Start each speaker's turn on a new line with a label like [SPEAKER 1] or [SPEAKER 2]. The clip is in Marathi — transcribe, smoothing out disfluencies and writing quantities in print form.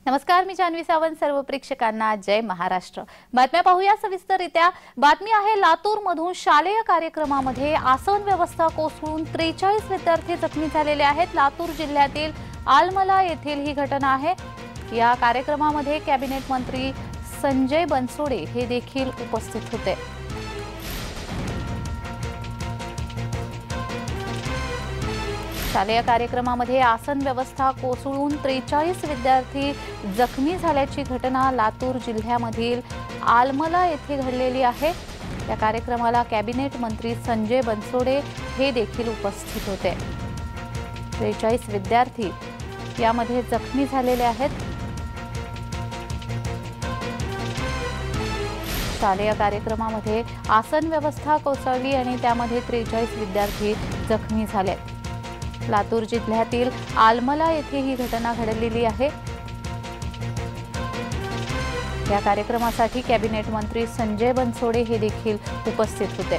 [SPEAKER 1] नमस्कार, मी जान्हवी सावंत. सर्व प्रेक्षकांना जय महाराष्ट्र. बातम्या पाहूया सविस्तररित्या. बातमी आहे लातूरमधून शालेय कार्यक्रमामध्ये आसन व्यवस्था कोसळून 43 विद्यार्थी जखमी झालेले आहेत. लातूर जिल्ह्यातील आलमला येथील ही घटना आहे. या कार्यक्रमामध्ये कॅबिनेट मंत्री संजय बनसोडे हे देखील उपस्थित होते. शालेय कार्यक्रमामध्ये आसन व्यवस्था कोसळून 43 विद्यार्थी जखमी झाल्याची घटना लातूर जिल्ह्यामधील आलमला येथे घडलेली आहे. या कार्यक्रमाला कॅबिनेट मंत्री संजय बनसोडे हे देखील उपस्थित होते. 43 विद्यार्थी यामध्ये जखमी झालेले आहेत. शालेय कार्यक्रमामध्ये आसन व्यवस्था कोसळली आणि त्यामध्ये 43 विद्यार्थी जखमी झाले. लातूर जिल्ह्यातील आलमला येथे ही घटना घडलेली आहे. या कार्यक्रमासाठी कॅबिनेट मंत्री संजय बनसोडे हे देखील उपस्थित होते.